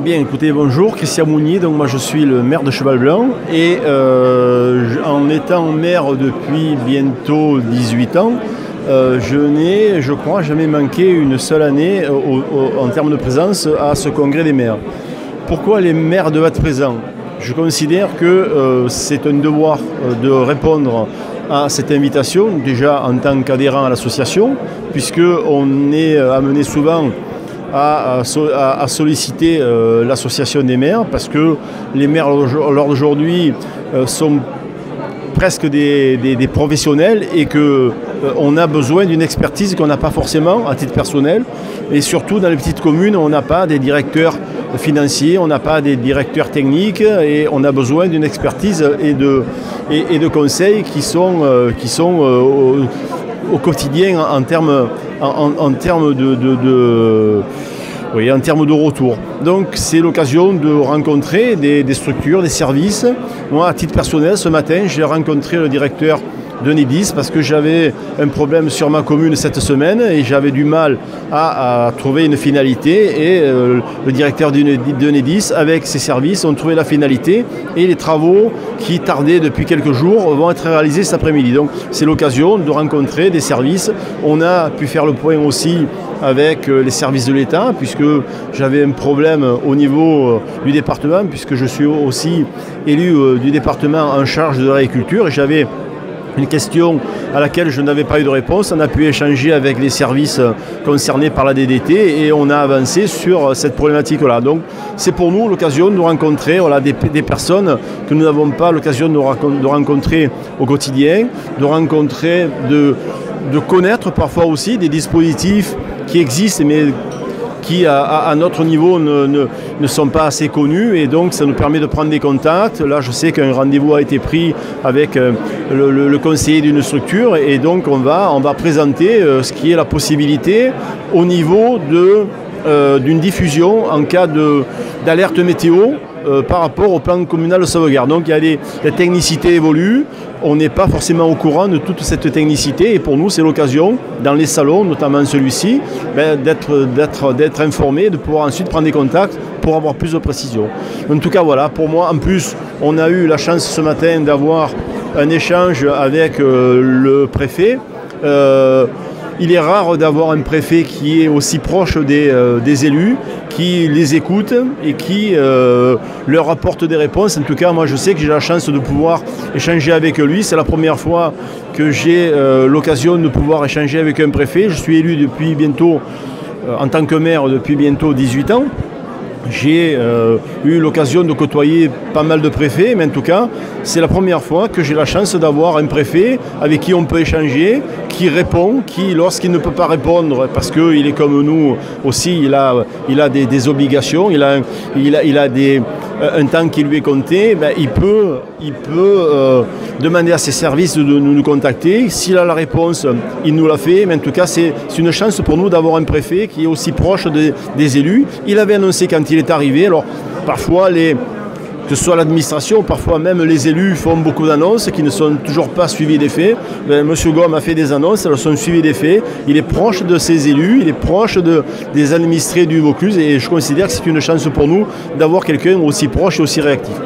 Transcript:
Bien, écoutez, bonjour, Christian Mounier, donc moi je suis le maire de Cheval-Blanc et en étant maire depuis bientôt 18 ans, je n'ai, je crois, jamais manqué une seule année en termes de présence à ce congrès des maires. Pourquoi les maires doivent être présents? Je considère que c'est un devoir de répondre à cette invitation, déjà en tant qu'adhérent à l'association, puisqu'on est amené souvent à solliciter l'association des maires, parce que les maires, lors d'aujourd'hui, sont presque des professionnels et qu'on a besoin d'une expertise qu'on n'a pas forcément à titre personnel. Et surtout, dans les petites communes, on n'a pas des directeurs financiers, on n'a pas des directeurs techniques et on a besoin d'une expertise et de conseils qui sont au quotidien en termes de retour. Donc c'est l'occasion de rencontrer des structures, des services. Moi, à titre personnel, ce matin, j'ai rencontré le directeur d'Enedis parce que j'avais un problème sur ma commune cette semaine et j'avais du mal à trouver une finalité et le directeur d'Enedis avec ses services ont trouvé la finalité et les travaux qui tardaient depuis quelques jours vont être réalisés cet après-midi. Donc c'est l'occasion de rencontrer des services. On a pu faire le point aussi avec les services de l'État puisque j'avais un problème au niveau du département puisque je suis aussi élu du département en charge de l'agriculture et j'avais une question à laquelle je n'avais pas eu de réponse. On a pu échanger avec les services concernés par la DDT et on a avancé sur cette problématique-là. Donc c'est pour nous l'occasion de nous rencontrer des personnes que nous n'avons pas l'occasion de rencontrer au quotidien, de rencontrer, de connaître parfois aussi des dispositifs qui existent mais qui à notre niveau ne sont pas assez connus et donc ça nous permet de prendre des contacts. Là je sais qu'un rendez-vous a été pris avec le conseiller d'une structure et donc on va présenter ce qui est la possibilité au niveau d'une diffusion en cas d'alerte météo par rapport au plan communal de sauvegarde. Donc la technicité évolue, on n'est pas forcément au courant de toute cette technicité et pour nous c'est l'occasion, dans les salons, notamment celui-ci, d'être informé, de pouvoir ensuite prendre des contacts pour avoir plus de précision. En tout cas voilà, pour moi en plus on a eu la chance ce matin d'avoir un échange avec le préfet. Il est rare d'avoir un préfet qui est aussi proche des élus, qui les écoute et qui leur apporte des réponses. En tout cas, moi je sais que j'ai la chance de pouvoir échanger avec lui. C'est la première fois que j'ai l'occasion de pouvoir échanger avec un préfet. Je suis élu depuis bientôt, en tant que maire, depuis bientôt 18 ans. J'ai eu l'occasion de côtoyer pas mal de préfets, mais en tout cas, c'est la première fois que j'ai la chance d'avoir un préfet avec qui on peut échanger, qui répond, qui, lorsqu'il ne peut pas répondre, parce qu'il est comme nous aussi, il a des obligations, il a un temps qui lui est compté, il peut demander à ses services de nous contacter. S'il a la réponse, il nous la fait, mais en tout cas, c'est une chance pour nous d'avoir un préfet qui est aussi proche des élus. Il avait annoncé quand il est arrivé, alors parfois que ce soit l'administration, parfois même les élus font beaucoup d'annonces qui ne sont toujours pas suivies des faits. Monsieur Gomme a fait des annonces, elles sont suivies des faits. Il est proche de ses élus, il est proche des administrés du Vaucluse et je considère que c'est une chance pour nous d'avoir quelqu'un aussi proche et aussi réactif.